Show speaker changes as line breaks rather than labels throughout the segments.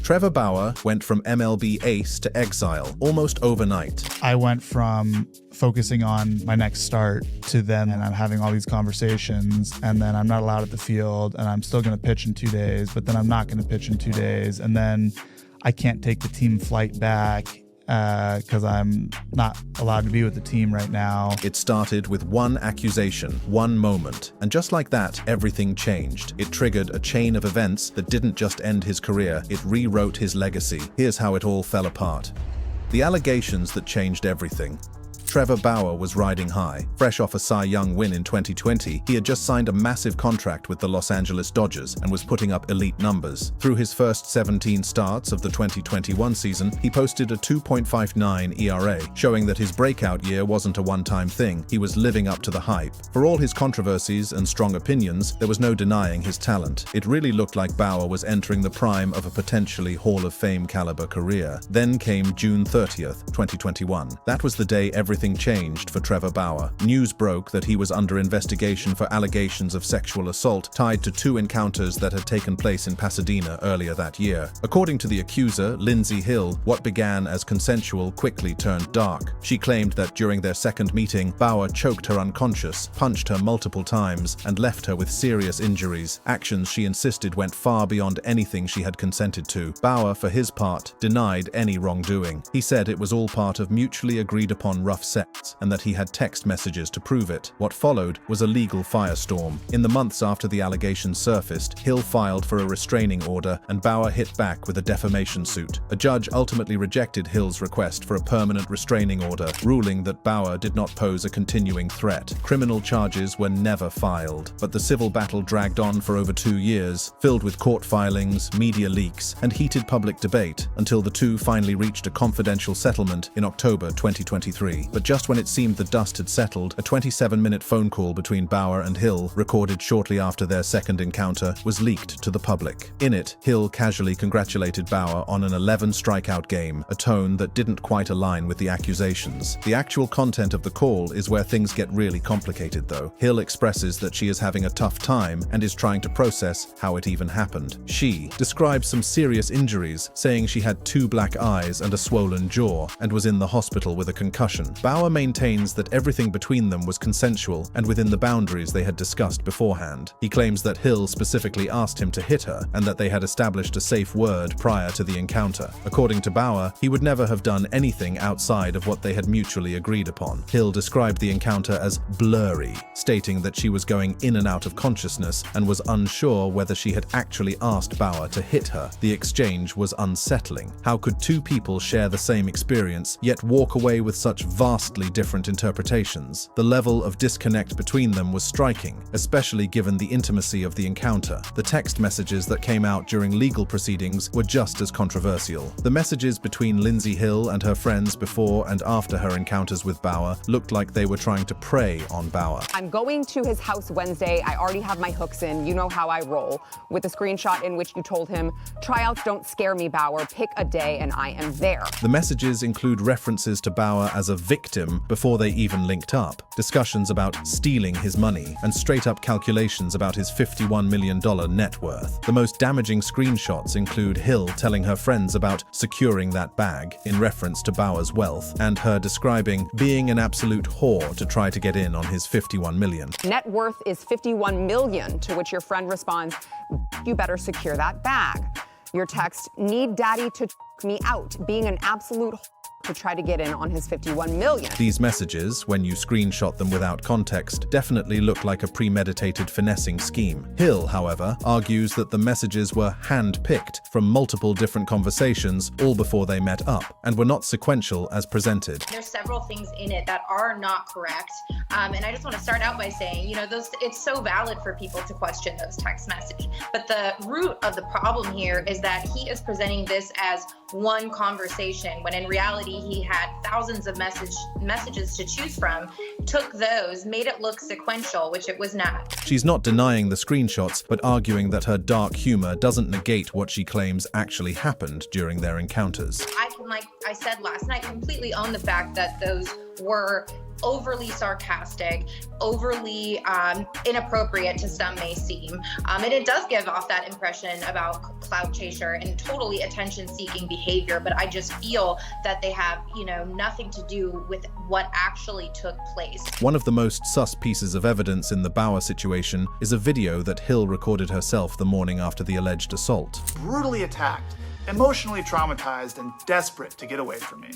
Trevor Bauer went from MLB ace to Exile almost overnight.
I went from focusing on my next start to then and I'm having all these conversations and then I'm not allowed at the field and I'm still going to pitch in 2 days, but then I'm not going to pitch in 2 days. And then I can't take the team flight back because I'm not allowed to be with the team right now.
It started with one accusation, one moment, and just like that, everything changed. It triggered a chain of events that didn't just end his career, it rewrote his legacy. Here's how it all fell apart. The allegations that changed everything. Trevor Bauer was riding high. Fresh off a Cy Young win in 2020, he had just signed a massive contract with the Los Angeles Dodgers and was putting up elite numbers. Through his first 17 starts of the 2021 season, he posted a 2.59 ERA, showing that his breakout year wasn't a one-time thing. He was living up to the hype. For all his controversies and strong opinions, there was no denying his talent. It really looked like Bauer was entering the prime of a potentially Hall of Fame caliber career. Then came June 30th, 2021. That was the day everything changed for Trevor Bauer. News broke that he was under investigation for allegations of sexual assault tied to 2 encounters that had taken place in Pasadena earlier that year. According to the accuser, Lindsay Hill, what began as consensual quickly turned dark. She claimed that during their second meeting, Bauer choked her unconscious, punched her multiple times, and left her with serious injuries. Actions she insisted went far beyond anything she had consented to. Bauer, for his part, denied any wrongdoing. He said it was all part of mutually agreed upon rough sex and that he had text messages to prove it. What followed was a legal firestorm. In the months after the allegations surfaced, Hill filed for a restraining order and Bauer hit back with a defamation suit. A judge ultimately rejected Hill's request for a permanent restraining order, ruling that Bauer did not pose a continuing threat. Criminal charges were never filed, but the civil battle dragged on for over 2 years, filled with court filings, media leaks, and heated public debate, until the two finally reached a confidential settlement in October 2023. But just when it seemed the dust had settled, a 27-minute phone call between Bauer and Hill, recorded shortly after their second encounter, was leaked to the public. In it, Hill casually congratulated Bauer on an 11-strikeout game, a tone that didn't quite align with the accusations. The actual content of the call is where things get really complicated, though. Hill expresses that she is having a tough time and is trying to process how it even happened. She describes some serious injuries, saying she had 2 black eyes and a swollen jaw, and was in the hospital with a concussion. Bauer maintains that everything between them was consensual and within the boundaries they had discussed beforehand. He claims that Hill specifically asked him to hit her and that they had established a safe word prior to the encounter. According to Bauer, he would never have done anything outside of what they had mutually agreed upon. Hill described the encounter as blurry, stating that she was going in and out of consciousness and was unsure whether she had actually asked Bauer to hit her. The exchange was unsettling. How could 2 people share the same experience, yet walk away with such vastly different interpretations? The level of disconnect between them was striking, especially given the intimacy of the encounter. The text messages that came out during legal proceedings were just as controversial. The messages between Lindsay Hill and her friends before and after her encounters with Bauer looked like they were trying to prey on Bauer.
I'm going to his house Wednesday. I already have my hooks in. You know how I roll. With a screenshot in which you told him, "Tryouts don't scare me, Bauer. Pick a day and I am there."
The messages include references to Bauer as a victim before they even linked up, discussions about stealing his money, and straight-up calculations about his $51 million net worth. The most damaging screenshots include Hill telling her friends about securing that bag, in reference to Bauer's wealth, and her describing being an absolute whore to try to get in on his $51 million.
Net worth is $51 million, to which your friend responds, "You better secure that bag." Your text, "Need daddy to me out, being an absolute to try to get in on his $51 million.
These messages, when you screenshot them without context, definitely look like a premeditated finessing scheme. Hill, however, argues that the messages were hand-picked from multiple different conversations, all before they met up, and were not sequential as presented.
There's several things in it that are not correct, and I just want to start out by saying, it's so valid for people to question those text messages, but the root of the problem here is that he is presenting this as one conversation, when in reality he had thousands of messages to choose from, took those, made it look sequential, which it was not.
She's not denying the screenshots, but arguing that her dark humor doesn't negate what she claims actually happened during their encounters.
I can like I said last night, completely own the fact that those were overly sarcastic, overly inappropriate to some may seem. And it does give off that impression about clout chaser and totally attention-seeking behavior, but I just feel that they have, nothing to do with what actually took place.
One of the most sus pieces of evidence in the Bauer situation is a video that Hill recorded herself the morning after the alleged assault.
Brutally attacked, emotionally traumatized, and desperate to get away from me.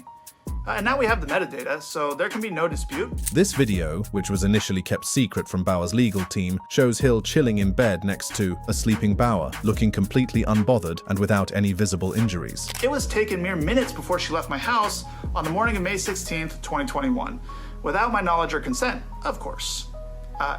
And now we have the metadata, so there can be no dispute.
This video, which was initially kept secret from Bauer's legal team, shows Hill chilling in bed next to a sleeping Bauer, looking completely unbothered and without any visible injuries.
It was taken mere minutes before she left my house on the morning of May 16th, 2021, without my knowledge or consent, of course.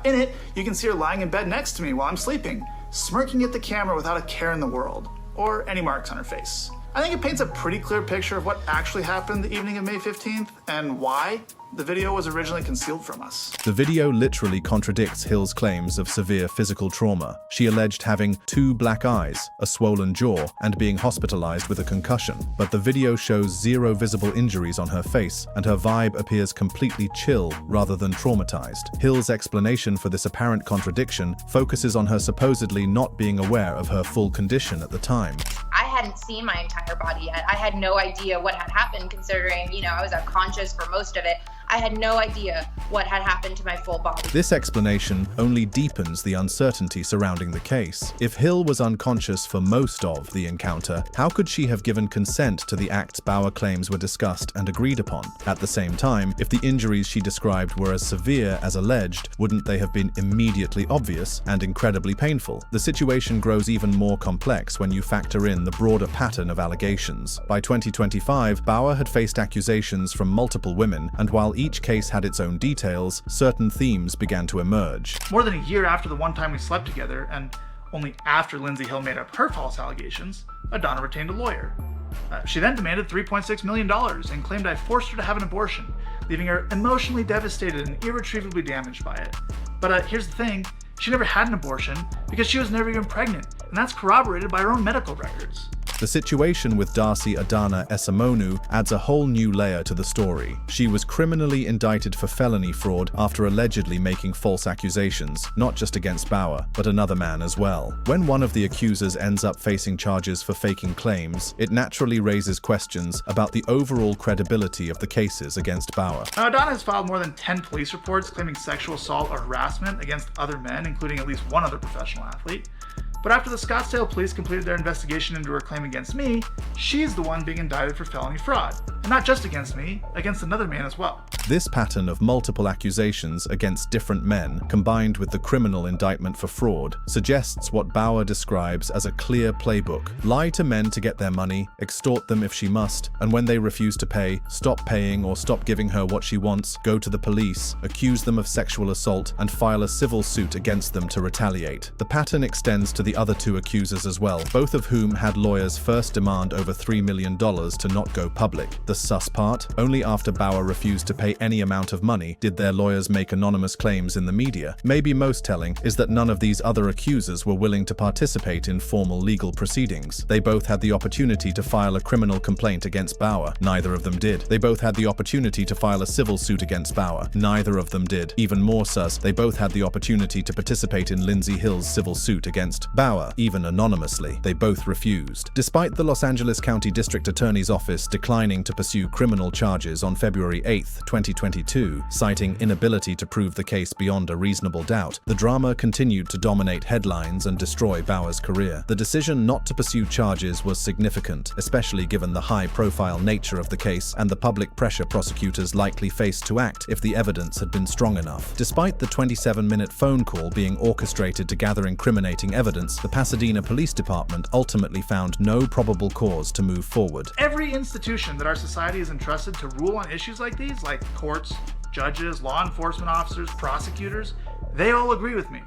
In it, you can see her lying in bed next to me while I'm sleeping, smirking at the camera without a care in the world, or any marks on her face. I think it paints a pretty clear picture of what actually happened the evening of May 15th and why the video was originally concealed from us.
The video literally contradicts Hill's claims of severe physical trauma. She alleged having 2 black eyes, a swollen jaw, and being hospitalized with a concussion. But the video shows 0 visible injuries on her face, and her vibe appears completely chill rather than traumatized. Hill's explanation for this apparent contradiction focuses on her supposedly not being aware of her full condition at the time.
I hadn't seen my entire body yet. I had no idea what had happened, considering, I was unconscious for most of it. I had no idea what had happened to my full body.
This explanation only deepens the uncertainty surrounding the case. If Hill was unconscious for most of the encounter, how could she have given consent to the acts Bauer claims were discussed and agreed upon? At the same time, if the injuries she described were as severe as alleged, wouldn't they have been immediately obvious and incredibly painful? The situation grows even more complex when you factor in the broader pattern of allegations. By 2025, Bauer had faced accusations from multiple women, and while each case had its own details, certain themes began to emerge.
More than a year after the one time we slept together, and only after Lindsay Hill made up her false allegations, Adana retained a lawyer. She then demanded $3.6 million and claimed I forced her to have an abortion, leaving her emotionally devastated and irretrievably damaged by it. But here's the thing, she never had an abortion because she was never even pregnant, and that's corroborated by her own medical records.
The situation with Darcy Adana Esamonu adds a whole new layer to the story. She was criminally indicted for felony fraud after allegedly making false accusations, not just against Bauer, but another man as well. When one of the accusers ends up facing charges for faking claims, it naturally raises questions about the overall credibility of the cases against Bauer.
Now, Adana has filed more than 10 police reports claiming sexual assault or harassment against other men, including at least one other professional athlete. But after the Scottsdale police completed their investigation into her claim against me, she's the one being indicted for felony fraud. And not just against me, against another man as well.
This pattern of multiple accusations against different men, combined with the criminal indictment for fraud, suggests what Bauer describes as a clear playbook. Lie to men to get their money, extort them if she must, and when they refuse to pay, stop paying or stop giving her what she wants, go to the police, accuse them of sexual assault, and file a civil suit against them to retaliate. The pattern extends to the other 2 accusers as well, both of whom had lawyers first demand over $3 million to not go public. The sus part, only after Bauer refused to pay any amount of money did their lawyers make anonymous claims in the media. Maybe most telling is that none of these other accusers were willing to participate in formal legal proceedings. They both had the opportunity to file a criminal complaint against Bauer. Neither of them did. They both had the opportunity to file a civil suit against Bauer. Neither of them did. Even more sus, they both had the opportunity to participate in Lindsay Hill's civil suit against Bauer, even anonymously. They both refused. Despite the Los Angeles County District Attorney's Office declining to pursue criminal charges on February 8, 2022, citing inability to prove the case beyond a reasonable doubt, the drama continued to dominate headlines and destroy Bauer's career. The decision not to pursue charges was significant, especially given the high-profile nature of the case and the public pressure prosecutors likely faced to act if the evidence had been strong enough. Despite the 27-minute phone call being orchestrated to gather incriminating evidence, the Pasadena Police Department ultimately found no probable cause to move forward.
Every institution that our society is entrusted to rule on issues like these, like courts, judges, law enforcement officers, prosecutors, they all agree with me.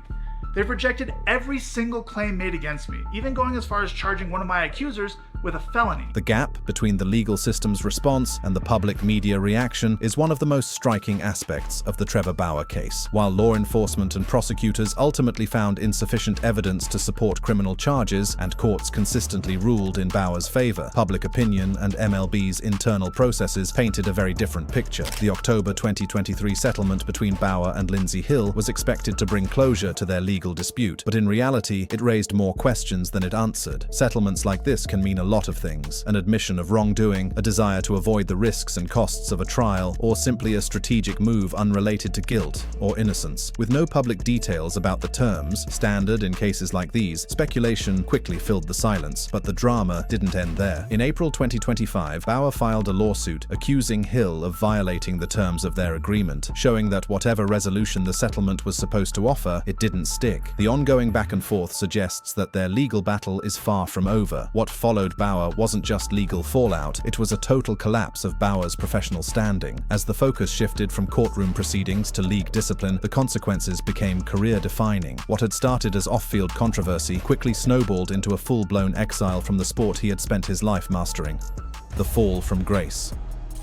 They've rejected every single claim made against me, even going as far as charging one of my accusers with a felony.
The gap between the legal system's response and the public media reaction is one of the most striking aspects of the Trevor Bauer case. While law enforcement and prosecutors ultimately found insufficient evidence to support criminal charges and courts consistently ruled in Bauer's favor, public opinion and MLB's internal processes painted a very different picture. The October 2023 settlement between Bauer and Lindsey Hill was expected to bring closure to their legal dispute, but in reality, it raised more questions than it answered. Settlements like this can mean a lot of things: an admission of wrongdoing, a desire to avoid the risks and costs of a trial, or simply a strategic move unrelated to guilt or innocence. With no public details about the terms, standard in cases like these, speculation quickly filled the silence, but the drama didn't end there. In April 2025, Bauer filed a lawsuit accusing Hill of violating the terms of their agreement, showing that whatever resolution the settlement was supposed to offer, it didn't stick. The ongoing back and forth suggests that their legal battle is far from over. What followed Bauer wasn't just legal fallout, it was a total collapse of Bauer's professional standing. As the focus shifted from courtroom proceedings to league discipline, the consequences became career-defining. What had started as off-field controversy quickly snowballed into a full-blown exile from the sport he had spent his life mastering. The fall from grace.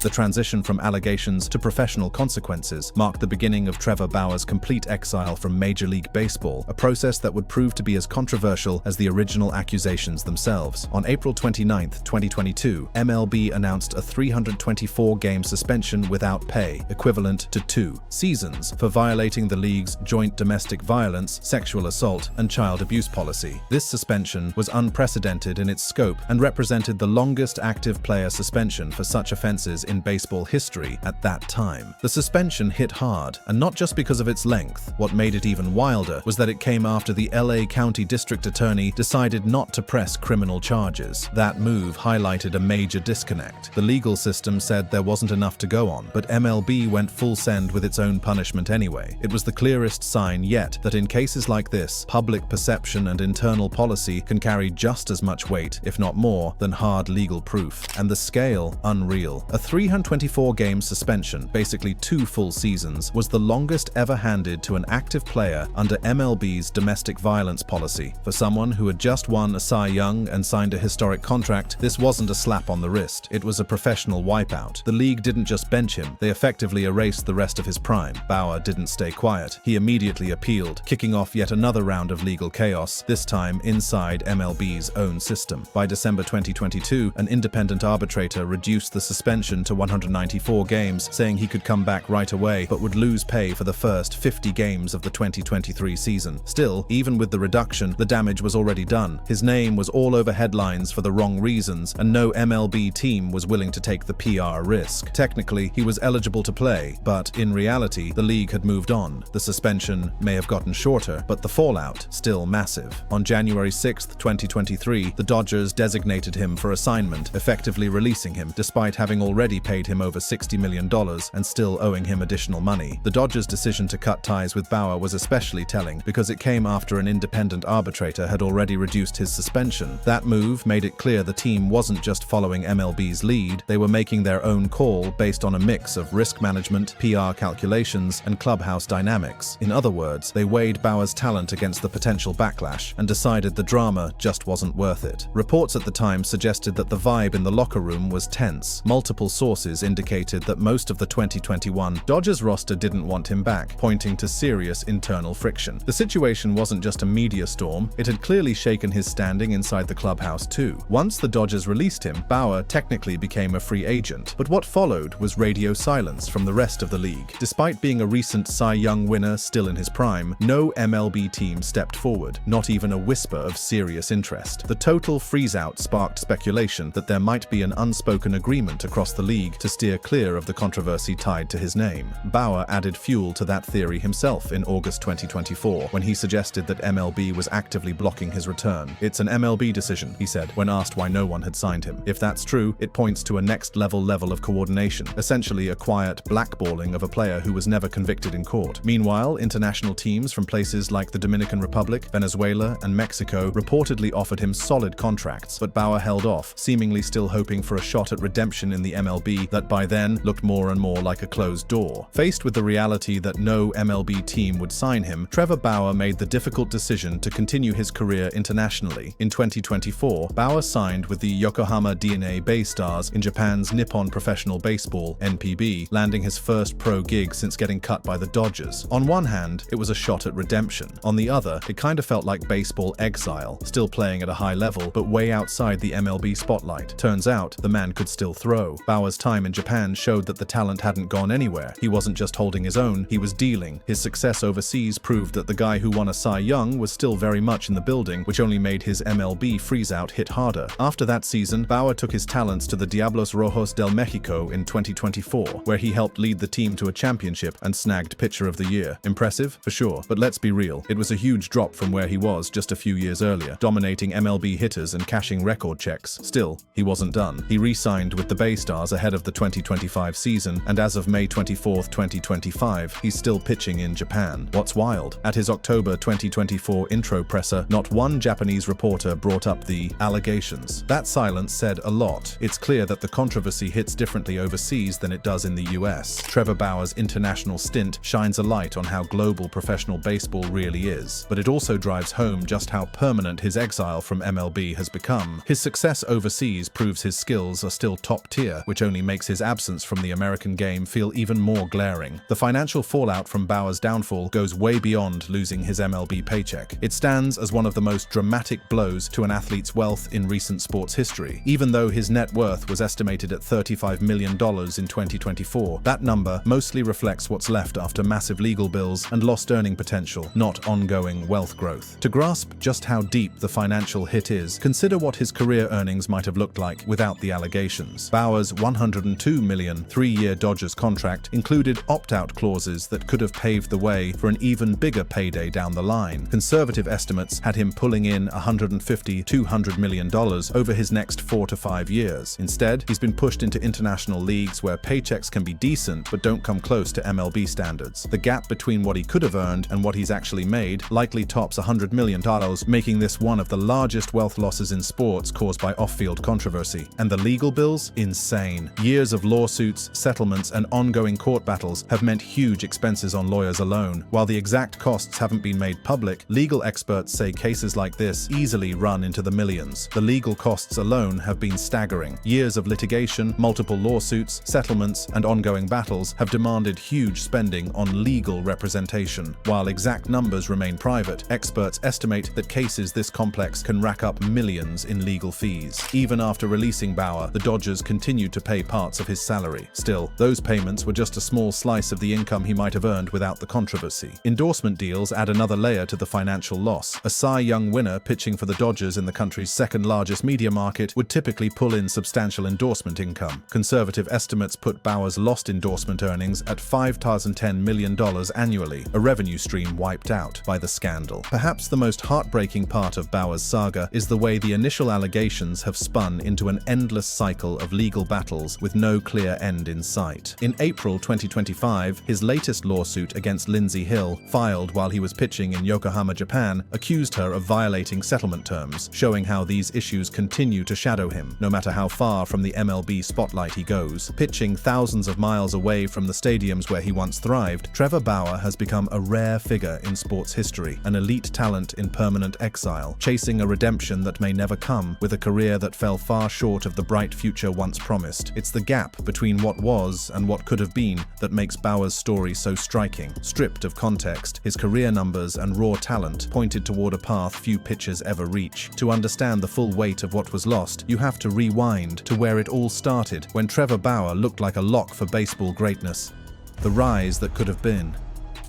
The transition from allegations to professional consequences marked the beginning of Trevor Bauer's complete exile from Major League Baseball, a process that would prove to be as controversial as the original accusations themselves. On April 29, 2022, MLB announced a 324-game suspension without pay, equivalent to 2 seasons, for violating the league's joint domestic violence, sexual assault, and child abuse policy. This suspension was unprecedented in its scope and represented the longest active player suspension for such offenses in baseball history at that time. The suspension hit hard, and not just because of its length. What made it even wilder was that it came after the LA County District Attorney decided not to press criminal charges. That move highlighted a major disconnect. The legal system said there wasn't enough to go on, but MLB went full send with its own punishment anyway. It was the clearest sign yet that in cases like this, public perception and internal policy can carry just as much weight, if not more, than hard legal proof. And the scale, unreal. A 324-game suspension, basically 2 full seasons, was the longest ever handed to an active player under MLB's domestic violence policy. For someone who had just won a Cy Young and signed a historic contract, this wasn't a slap on the wrist. It was a professional wipeout. The league didn't just bench him, they effectively erased the rest of his prime. Bauer didn't stay quiet. He immediately appealed, kicking off yet another round of legal chaos, this time inside MLB's own system. By December 2022, an independent arbitrator reduced the suspension to 194 games, saying he could come back right away, but would lose pay for the first 50 games of the 2023 season. Still, even with the reduction, the damage was already done. His name was all over headlines for the wrong reasons, and no MLB team was willing to take the PR risk. Technically, he was eligible to play, but in reality, the league had moved on. The suspension may have gotten shorter, but the fallout still massive. On January 6, 2023, the Dodgers designated him for assignment, effectively releasing him, despite having already paid him over $60 million and still owing him additional money. The Dodgers' decision to cut ties with Bauer was especially telling because it came after an independent arbitrator had already reduced his suspension. That move made it clear the team wasn't just following MLB's lead, they were making their own call based on a mix of risk management, PR calculations, and clubhouse dynamics. In other words, they weighed Bauer's talent against the potential backlash and decided the drama just wasn't worth it. Reports at the time suggested that the vibe in the locker room was tense. Multiple sources indicated that most of the 2021 Dodgers roster didn't want him back, pointing to serious internal friction. The situation wasn't just a media storm, it had clearly shaken his standing inside the clubhouse too. Once the Dodgers released him, Bauer technically became a free agent, but what followed was radio silence from the rest of the league. Despite being a recent Cy Young winner still in his prime, no MLB team stepped forward, not even a whisper of serious interest. The total freeze-out sparked speculation that there might be an unspoken agreement across the league to steer clear of the controversy tied to his name. Bauer added fuel to that theory himself in August 2024, when he suggested that MLB was actively blocking his return. "It's an MLB decision," he said, when asked why no one had signed him. If that's true, it points to a next level of coordination, essentially a quiet blackballing of a player who was never convicted in court. Meanwhile, international teams from places like the Dominican Republic, Venezuela, and Mexico reportedly offered him solid contracts, but Bauer held off, seemingly still hoping for a shot at redemption in the MLB MLB that by then looked more and more like a closed door. Faced with the reality that no MLB team would sign him, Trevor Bauer made the difficult decision to continue his career internationally. In 2024, Bauer signed with the Yokohama DeNA BayStars in Japan's Nippon Professional Baseball (NPB), landing his first pro gig since getting cut by the Dodgers. On one hand, it was a shot at redemption. On the other, it kind of felt like baseball exile, still playing at a high level, but way outside the MLB spotlight. Turns out, the man could still throw. Bauer's time in Japan showed that the talent hadn't gone anywhere. He wasn't just holding his own, he was dealing. His success overseas proved that the guy who won a Cy Young was still very much in the building, which only made his MLB freeze-out hit harder. After that season, Bauer took his talents to the Diablos Rojos del Mexico in 2024, where he helped lead the team to a championship and snagged Pitcher of the Year. Impressive? For sure. But let's be real, it was a huge drop from where he was just a few years earlier, dominating MLB hitters and cashing record checks. Still, he wasn't done. He re-signed with the BayStars ahead of the 2025 season, and as of May 24, 2025, he's still pitching in Japan. What's wild? At his October 2024 intro presser, not one Japanese reporter brought up the allegations. That silence said a lot. It's clear that the controversy hits differently overseas than it does in the US. Trevor Bauer's international stint shines a light on how global professional baseball really is, but it also drives home just how permanent his exile from MLB has become. His success overseas proves his skills are still top tier, which only makes his absence from the American game feel even more glaring. The financial fallout from Bauer's downfall goes way beyond losing his MLB paycheck. It stands as one of the most dramatic blows to an athlete's wealth in recent sports history. Even though his net worth was estimated at $35 million in 2024, that number mostly reflects what's left after massive legal bills and lost earning potential, not ongoing wealth growth. To grasp just how deep the financial hit is, consider what his career earnings might have looked like without the allegations. Bauer's $102 million three-year Dodgers contract included opt-out clauses that could have paved the way for an even bigger payday down the line. Conservative estimates had him pulling in $150–200 million over his next 4 to 5 years. Instead, he's been pushed into international leagues where paychecks can be decent but don't come close to MLB standards. The gap between what he could have earned and what he's actually made likely tops $100 million, making this one of the largest wealth losses in sports caused by off-field controversy. And the legal bills? Insane. Years of lawsuits, settlements, and ongoing court battles have meant huge expenses on lawyers alone. While the exact costs haven't been made public, legal experts say cases like this easily run into the millions. The legal costs alone have been staggering. Years of litigation, multiple lawsuits, settlements, and ongoing battles have demanded huge spending on legal representation. While exact numbers remain private, experts estimate that cases this complex can rack up millions in legal fees. Even after releasing Bauer, the Dodgers continued to pay parts of his salary. Still, those payments were just a small slice of the income he might have earned without the controversy. Endorsement deals add another layer to the financial loss. A Cy Young winner pitching for the Dodgers in the country's second largest media market would typically pull in substantial endorsement income. Conservative estimates put Bauer's lost endorsement earnings at $510 million annually, a revenue stream wiped out by the scandal. Perhaps the most heartbreaking part of Bauer's saga is the way the initial allegations have spun into an endless cycle of legal battles with no clear end in sight. In April 2025, his latest lawsuit against Lindsey Hill, filed while he was pitching in Yokohama, Japan, accused her of violating settlement terms, showing how these issues continue to shadow him, no matter how far from the MLB spotlight he goes. Pitching thousands of miles away from the stadiums where he once thrived, Trevor Bauer has become a rare figure in sports history, an elite talent in permanent exile, chasing a redemption that may never come, with a career that fell far short of the bright future once promised. It's the gap between what was and what could have been that makes Bauer's story so striking. Stripped of context, his career numbers and raw talent pointed toward a path few pitchers ever reach. To understand the full weight of what was lost, you have to rewind to where it all started, when Trevor Bauer looked like a lock for baseball greatness. The rise that could have been.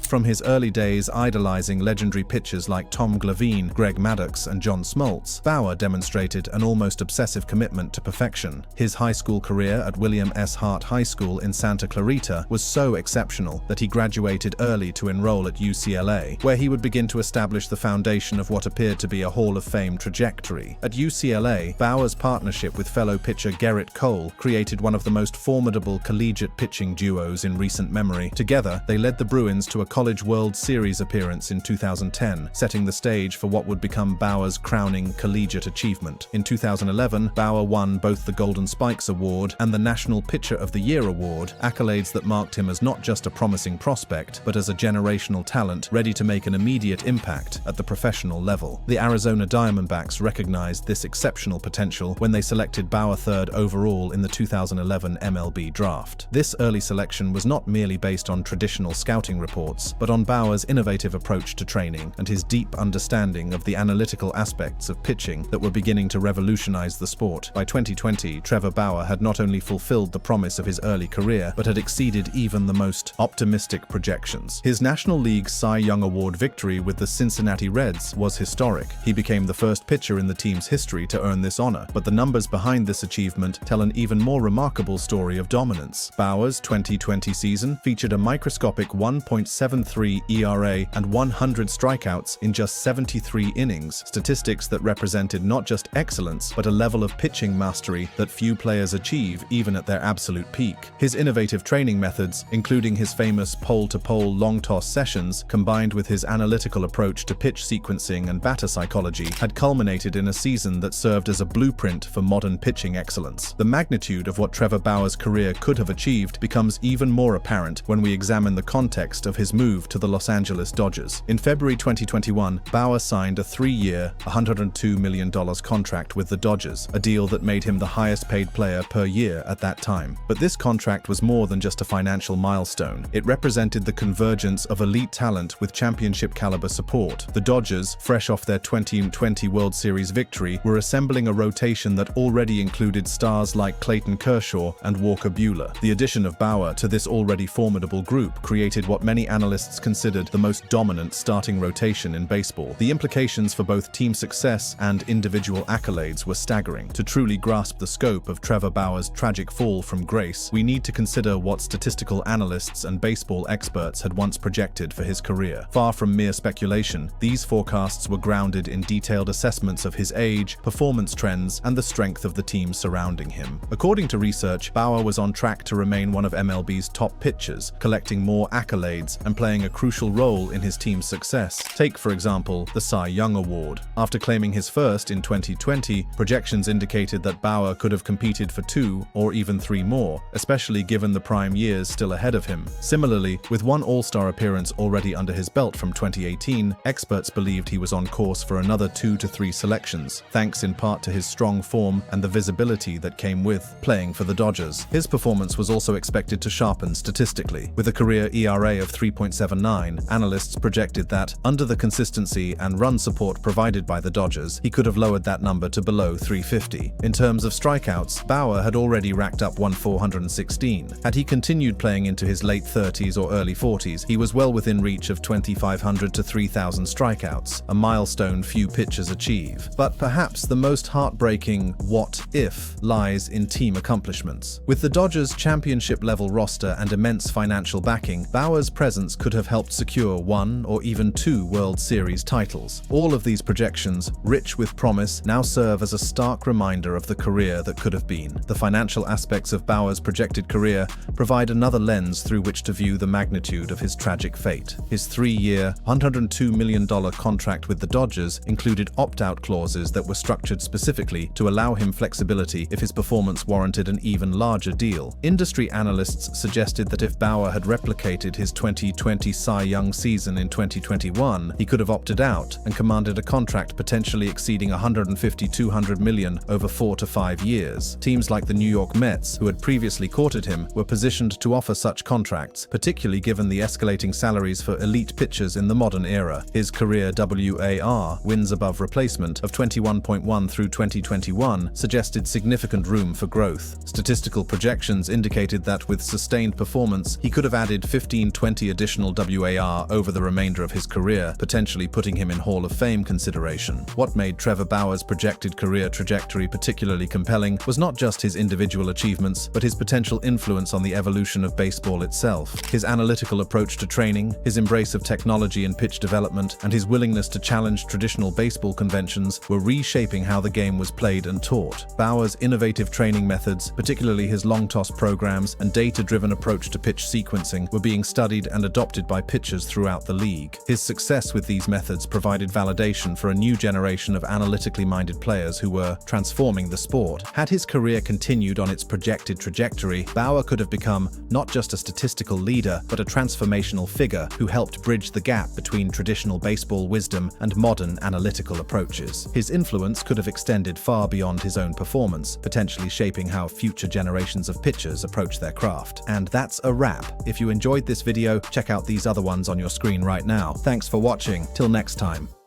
From his early days idolizing legendary pitchers like Tom Glavine, Greg Maddux, and John Smoltz, Bauer demonstrated an almost obsessive commitment to perfection. His high school career at William S. Hart High School in Santa Clarita was so exceptional that he graduated early to enroll at UCLA, where he would begin to establish the foundation of what appeared to be a Hall of Fame trajectory. At UCLA, Bauer's partnership with fellow pitcher Gerrit Cole created one of the most formidable collegiate pitching duos in recent memory. Together, they led the Bruins to a College World Series appearance in 2010, setting the stage for what would become Bauer's crowning collegiate achievement. In 2011, Bauer won both the Golden Spikes Award and the National Pitcher of the Year Award, accolades that marked him as not just a promising prospect, but as a generational talent ready to make an immediate impact at the professional level. The Arizona Diamondbacks recognized this exceptional potential when they selected Bauer third overall in the 2011 MLB draft. This early selection was not merely based on traditional scouting reports, but on Bauer's innovative approach to training and his deep understanding of the analytical aspects of pitching that were beginning to revolutionize the sport. By 2020, Trevor Bauer had not only fulfilled the promise of his early career, but had exceeded even the most optimistic projections. His National League Cy Young Award victory with the Cincinnati Reds was historic. He became the first pitcher in the team's history to earn this honor, but the numbers behind this achievement tell an even more remarkable story of dominance. Bauer's 2020 season featured a microscopic 1.73 ERA and 100 strikeouts in just 73 innings, statistics that represented not just excellence, but a level of pitching mastery that few players achieve even at their absolute peak. His innovative training methods, including his famous pole-to-pole long toss sessions, combined with his analytical approach to pitch sequencing and batter psychology, had culminated in a season that served as a blueprint for modern pitching excellence. The magnitude of what Trevor Bauer's career could have achieved becomes even more apparent when we examine the context of his move to the Los Angeles Dodgers. In February 2021, Bauer signed a 3-year, $102 million contract with the Dodgers, a deal that made him the highest-paid player per year at that time. But this contract was more than just a financial milestone. It represented the convergence of elite talent with championship-caliber support. The Dodgers, fresh off their 2020 World Series victory, were assembling a rotation that already included stars like Clayton Kershaw and Walker Buehler. The addition of Bauer to this already formidable group created what many analysts considered the most dominant starting rotation in baseball. The implications for both team success and individual accolades were staggering. To truly grasp the scope of Trevor Bauer's tragic fall from grace, we need to consider what statistical analysts and baseball experts had once projected for his career. Far from mere speculation, these forecasts were grounded in detailed assessments of his age, performance trends, and the strength of the team surrounding him. According to research, Bauer was on track to remain one of MLB's top pitchers, collecting more accolades and playing a crucial role in his team's success. Take, for example, the Cy Young Award. After claiming his first in 2020, projections indicated that Bauer could have competed for 2 or even 3 more, especially given the prime years still ahead of him. Similarly, with one All-Star appearance already under his belt from 2018, experts believed he was on course for another 2 to 3 selections, thanks in part to his strong form and the visibility that came with playing for the Dodgers. His performance was also expected to sharpen statistically. With a career ERA of 3.79, analysts projected that, under the consistency and run support provided by the Dodgers, he could have lowered that number to below 350. In terms of strikeouts, Bauer had already racked up 1,416. Had he continued playing into his late 30s or early 40s, he was well within reach of 2,500 to 3,000 strikeouts, a milestone few pitchers achieve. But perhaps the most heartbreaking what if lies in team accomplishments. With the Dodgers' championship-level roster and immense financial backing, Bauer's presence could have helped secure 1 or even 2 World Series titles. All of these projections, rich with promise, now serve as a stark reminder of the career that could have been. The financial aspects of Bauer's projected career provide another lens through which to view the magnitude of his tragic fate. His 3-year, $102 million contract with the Dodgers included opt-out clauses that were structured specifically to allow him flexibility if his performance warranted an even larger deal. Industry analysts suggested that if Bauer had replicated his 2020 Cy Young season in 2021, he could have opted out and commanded a contract potentially exceeding $150–200 million over 4 to 5 years. Teams like the New York Mets, who had previously courted him, were positioned to offer such contracts, particularly given the escalating salaries for elite pitchers in the modern era. His career WAR, wins above replacement, of 21.1 through 2021 suggested significant room for growth. Statistical projections indicated that with sustained performance, he could have added 15–20 additional WAR over the remainder of his career, potentially putting him in Hall of Fame consideration. What made Trevor Bauer's projected career trajectory particularly compelling was not just his individual achievements, but his potential influence on the evolution of baseball itself. His analytical approach to training, his embrace of technology in pitch development, and his willingness to challenge traditional baseball conventions were reshaping how the game was played and taught. Bauer's innovative training methods, particularly his long toss programs and data-driven approach to pitch sequencing, were being studied and adopted adopted by pitchers throughout the league. His success with these methods provided validation for a new generation of analytically minded players who were transforming the sport. Had his career continued on its projected trajectory, Bauer could have become not just a statistical leader, but a transformational figure who helped bridge the gap between traditional baseball wisdom and modern analytical approaches. His influence could have extended far beyond his own performance, potentially shaping how future generations of pitchers approach their craft. And that's a wrap. If you enjoyed this video, check out these other ones on your screen right now. Thanks for watching. Till next time.